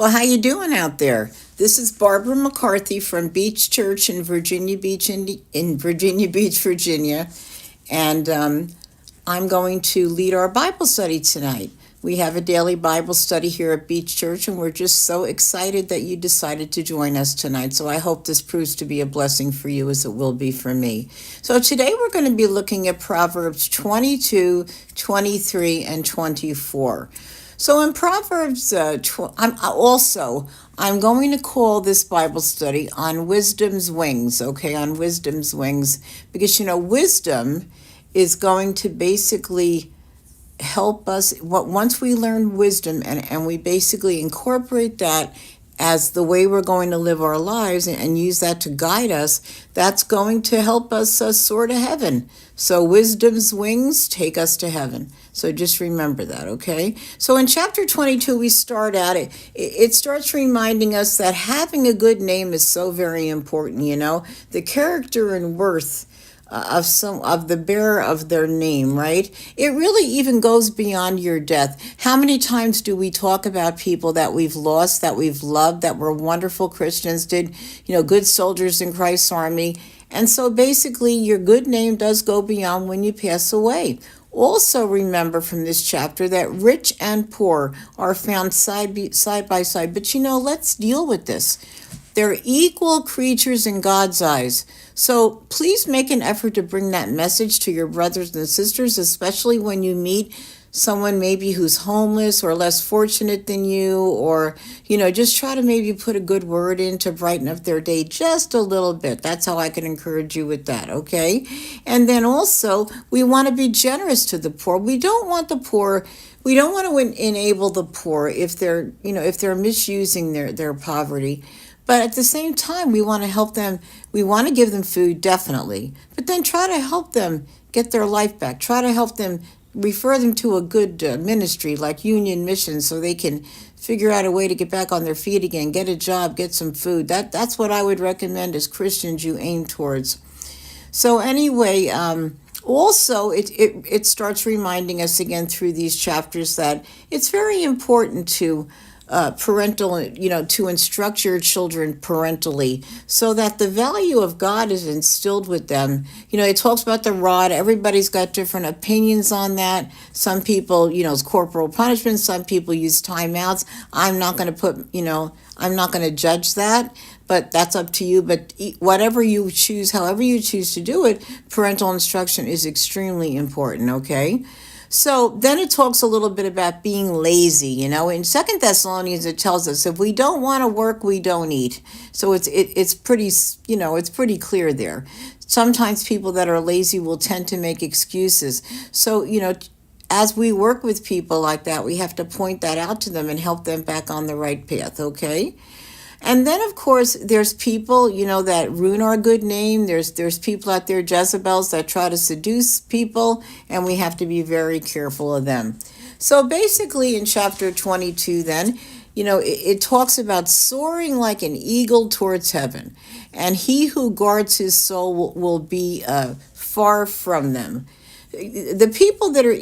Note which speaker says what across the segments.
Speaker 1: Well, how you doing out there? This is Barbara McCarthy from Beach Church in Virginia Beach, in Virginia Beach, Virginia, and I'm going to lead our Bible study tonight. We have a daily Bible study here at Beach Church, and we're just so excited that you decided to join us tonight. So I hope this proves to be a blessing for you as it will be for me. So today we're going to be looking at Proverbs 22, 23, and 24. So in Proverbs, I'm going to call this Bible study on wisdom's wings, okay, on wisdom's wings, because, wisdom is going to basically help us. Once we learn wisdom and we basically incorporate that as the way we're going to live our lives and use that to guide us, that's going to help us soar to heaven. So wisdom's wings take us to heaven. So just remember that, okay? So in chapter 22, we start out, it starts reminding us that having a good name is so very important, the character and worth of the bearer of their name, right? It really even goes beyond your death. How many times do we talk about people that we've lost, that we've loved, that were wonderful Christians, did, good soldiers in Christ's army? And so basically your good name does go beyond when you pass away. Also remember from this chapter that rich and poor are found side by side. But let's deal with this. They're equal creatures in God's eyes. So please make an effort to bring that message to your brothers and sisters, especially when you meet someone maybe who's homeless or less fortunate than you, or, just try to maybe put a good word in to brighten up their day just a little bit. That's how I can encourage you with that, okay? And then also, we want to be generous to the poor. We don't want to enable the poor if they're misusing their poverty. But at the same time, we want to help them. We want to give them food, definitely. But then try to help them get their life back. Try to help them, refer them to a good ministry like Union Mission so they can figure out a way to get back on their feet again, get a job, get some food. That's what I would recommend as Christians you aim towards. So anyway, also it starts reminding us again through these chapters that it's very important to to instruct your children parentally so that the value of God is instilled with them. It talks about the rod. Everybody's got different opinions on that. Some people, it's corporal punishment. Some people use timeouts. I'm not going to judge that, but that's up to you. But whatever you choose, however you choose to do it, parental instruction is extremely important, okay? So then it talks a little bit about being lazy. In 2 Thessalonians, it tells us if we don't want to work, we don't eat. So it's pretty clear there. Sometimes people that are lazy will tend to make excuses. So, as we work with people like that, we have to point that out to them and help them back on the right path, okay? And then, of course, there's people, that ruin our good name. There's people out there, Jezebels, that try to seduce people, and we have to be very careful of them. So basically, in chapter 22, then, it talks about soaring like an eagle towards heaven, and he who guards his soul will be far from them. The people that are,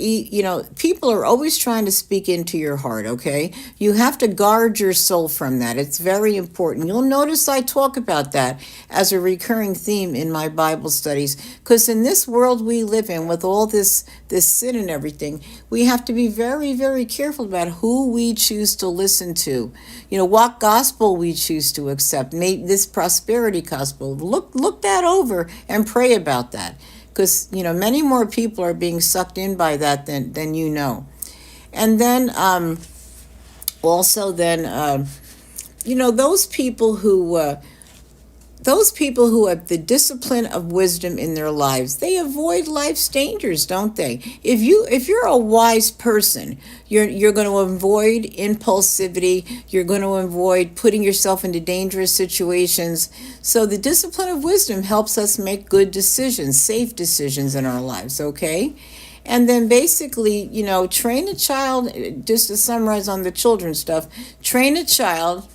Speaker 1: people are always trying to speak into your heart, okay? You have to guard your soul from that. It's very important. You'll notice I talk about that as a recurring theme in my Bible studies, because in this world we live in, with all this sin and everything, we have to be very, very careful about who we choose to listen to. What gospel we choose to accept. This prosperity gospel. Look that over and pray about that. Because, many more people are being sucked in by that than you know. And then those people who have the discipline of wisdom in their lives, they avoid life's dangers, don't they? If you're a wise person, you're going to avoid impulsivity. You're going to avoid putting yourself into dangerous situations. So the discipline of wisdom helps us make good decisions, safe decisions in our lives, okay? And then basically, train a child, just to summarize on the children's stuff, train a child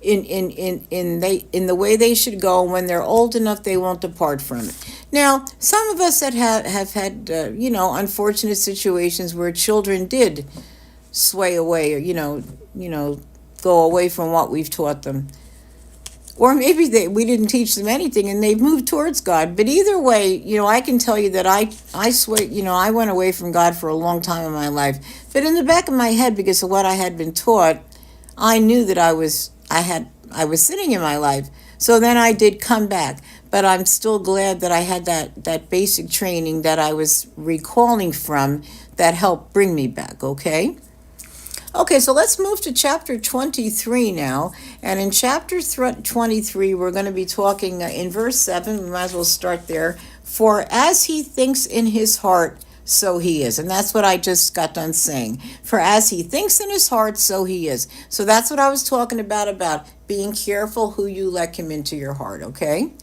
Speaker 1: in the way they should go. When they're old enough, they won't depart from it. Now, some of us that have had unfortunate situations where children did sway away, or go away from what we've taught them. Or maybe we didn't teach them anything and they've moved towards God. But either way, I can tell you that I swear, I went away from God for a long time in my life. But in the back of my head, because of what I had been taught, I knew that I was sinning in my life. So then I did come back. But I'm still glad that I had that basic training that I was recalling from that helped bring me back, okay? Okay, so let's move to chapter 23 now. And in chapter 23, we're going to be talking in verse 7. We might as well start there. For as he thinks in his heart, so he is. And that's what I just got done saying. For as he thinks in his heart, so he is. So that's what I was talking about being careful who you let come into your heart, okay?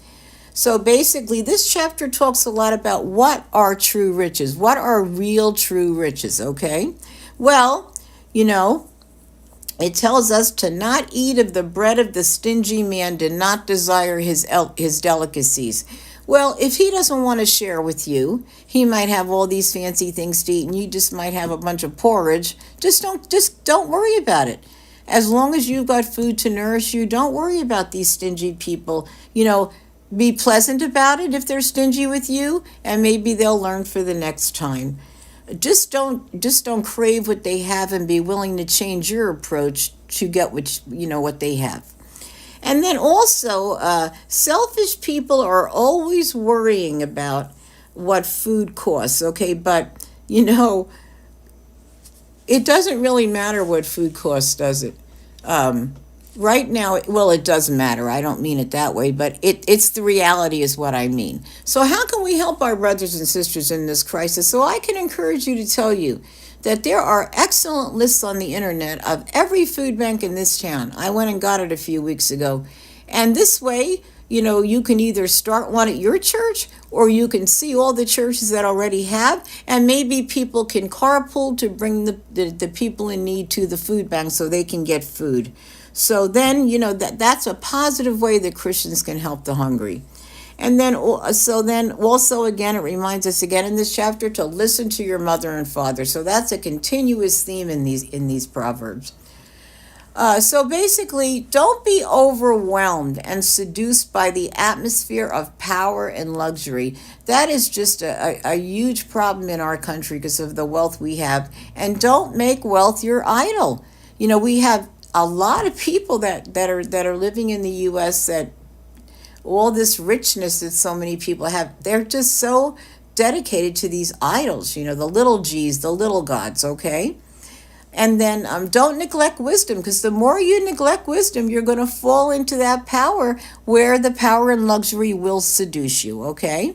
Speaker 1: So basically, this chapter talks a lot about what are true riches. What are real true riches, okay? Well, it tells us to not eat of the bread of the stingy man, to not desire his delicacies. Well, if he doesn't want to share with you, he might have all these fancy things to eat, and you just might have a bunch of porridge. Just don't worry about it. As long as you've got food to nourish you, don't worry about these stingy people. Be pleasant about it if they're stingy with you, and maybe they'll learn for the next time. Just don't crave what they have, and be willing to change your approach to get what they have. And then also, selfish people are always worrying about what food costs, okay? But, it doesn't really matter what food costs, does it? Right now, well, it does matter. I don't mean it that way, but it's the reality is what I mean. So how can we help our brothers and sisters in this crisis? So I can encourage you to tell you that there are excellent lists on the internet of every food bank in this town. I went and got it a few weeks ago. And this way, you can either start one at your church, or you can see all the churches that already have, and maybe people can carpool to bring the people in need to the food bank so they can get food. So then, that's a positive way that Christians can help the hungry. And then, also again, it reminds us again in this chapter to listen to your mother and father. So that's a continuous theme in these Proverbs. So basically, don't be overwhelmed and seduced by the atmosphere of power and luxury. That is just a huge problem in our country because of the wealth we have. And don't make wealth your idol. We have a lot of people that are living in the U.S. that all this richness that so many people have, they're just so dedicated to these idols, the little G's, the little gods, okay? And then don't neglect wisdom, because the more you neglect wisdom, you're going to fall into that power where the power and luxury will seduce you, okay?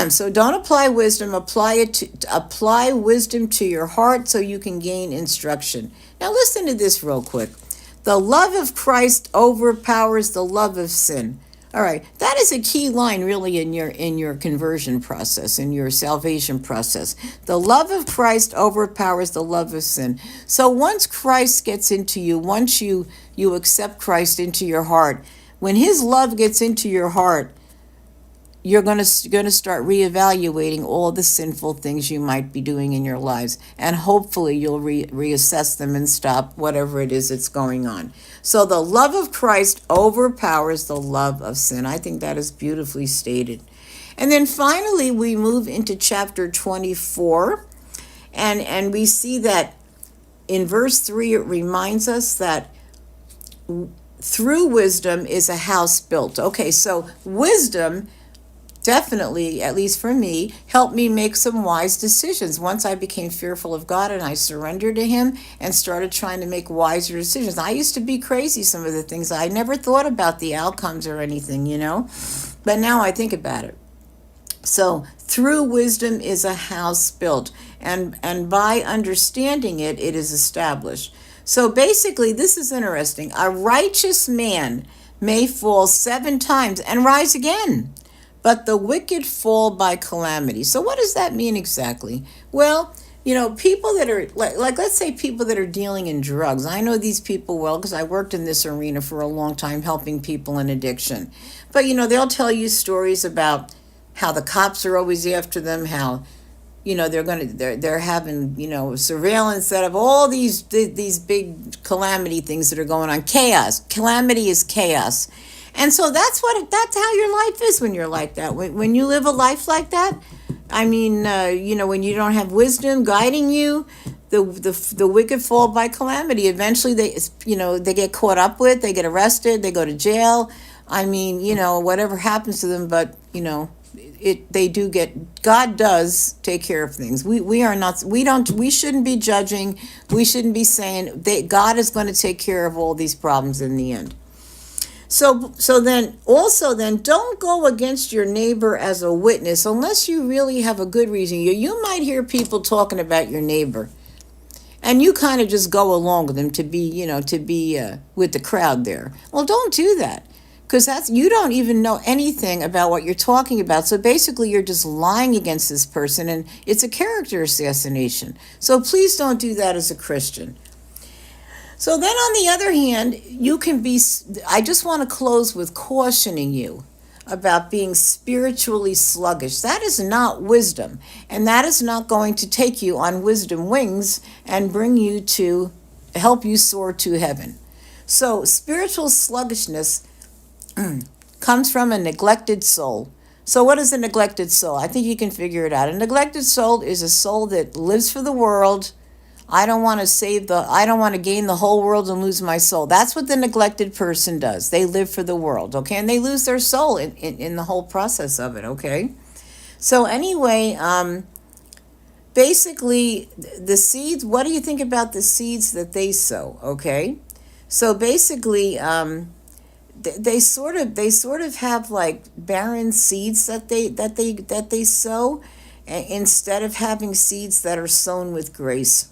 Speaker 1: So don't apply wisdom, apply wisdom to your heart so you can gain instruction. Now listen to this real quick. The love of Christ overpowers the love of sin. All right, that is a key line really in your conversion process, in your salvation process. The love of Christ overpowers the love of sin. So once Christ gets into you, once you accept Christ into your heart, when his love gets into your heart, you're going to start reevaluating all the sinful things you might be doing in your lives. And hopefully you'll reassess them and stop whatever it is that's going on. So the love of Christ overpowers the love of sin. I think that is beautifully stated. And then finally, we move into chapter 24. And we see that in verse 3, it reminds us that through wisdom is a house built. Okay, so wisdom definitely, at least for me, helped me make some wise decisions. Once I became fearful of God and I surrendered to him and started trying to make wiser decisions. I used to be crazy, some of the things. I never thought about the outcomes or anything, but now I think about it. So through wisdom is a house built, and by understanding it, it is established. So basically, this is interesting. A righteous man may fall 7 times and rise again, but the wicked fall by calamity. So what does that mean exactly? Well, people that are, like let's say people that are dealing in drugs. I know these people well because I worked in this arena for a long time helping people in addiction. But, they'll tell you stories about how the cops are always after them, how, they're having, surveillance out of all these big calamity things that are going on. Chaos. Calamity is chaos. And so that's how your life is when you're like that. When you live a life like that, I mean, when you don't have wisdom guiding you, the wicked fall by calamity. Eventually they get caught up with, they get arrested, they go to jail. I mean, whatever happens to them, but God does take care of things. We shouldn't be judging. We shouldn't be saying that God is going to take care of all these problems in the end. So then don't go against your neighbor as a witness unless you really have a good reason. You might hear people talking about your neighbor, and you kind of just go along with them to be with the crowd there. Well, don't do that, because you don't even know anything about what you're talking about. So basically you're just lying against this person, and it's a character assassination. So please don't do that as a Christian. So then on the other hand, I just want to close with cautioning you about being spiritually sluggish. That is not wisdom, and that is not going to take you on wisdom wings and help you soar to heaven. So spiritual sluggishness comes from a neglected soul. So what is a neglected soul? I think you can figure it out. A neglected soul is a soul that lives for the world. I don't want to gain the whole world and lose my soul. That's what the neglected person does. They live for the world, okay? And they lose their soul in the whole process of it, okay? So anyway, basically the seeds, what do you think about the seeds that they sow, okay? So basically, they sort of have like barren seeds that they sow, instead of having seeds that are sown with grace.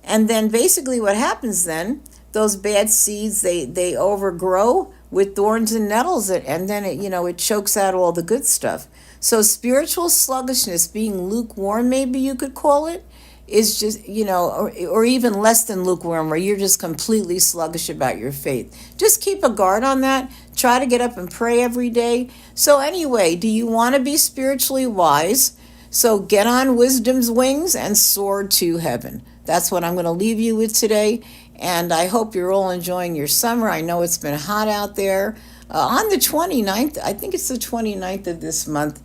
Speaker 1: And then basically what happens then, those bad seeds, they overgrow with thorns and nettles, and then it chokes out all the good stuff. So spiritual sluggishness, being lukewarm, maybe you could call it, is just, or even less than lukewarm, where you're just completely sluggish about your faith. Just keep a guard on that. Try to get up and pray every day. So anyway, do you want to be spiritually wise? So get on wisdom's wings and soar to heaven. That's what I'm going to leave you with today. And I hope you're all enjoying your summer. I know it's been hot out there. On the 29th, I think it's the 29th of this month,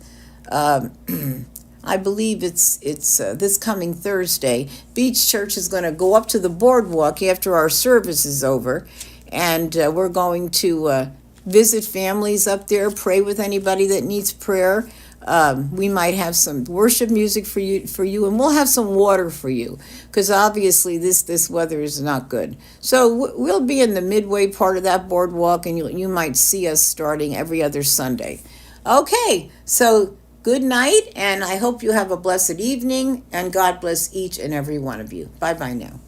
Speaker 1: I believe it's this coming Thursday, Beach Church is going to go up to the boardwalk after our service is over. And we're going to visit families up there, pray with anybody that needs prayer. We might have some worship music for you, and we'll have some water for you, because obviously this weather is not good. So we'll be in the midway part of that boardwalk, and you might see us starting every other Sunday. Okay, so good night, and I hope you have a blessed evening, and God bless each and every one of you. Bye-bye now.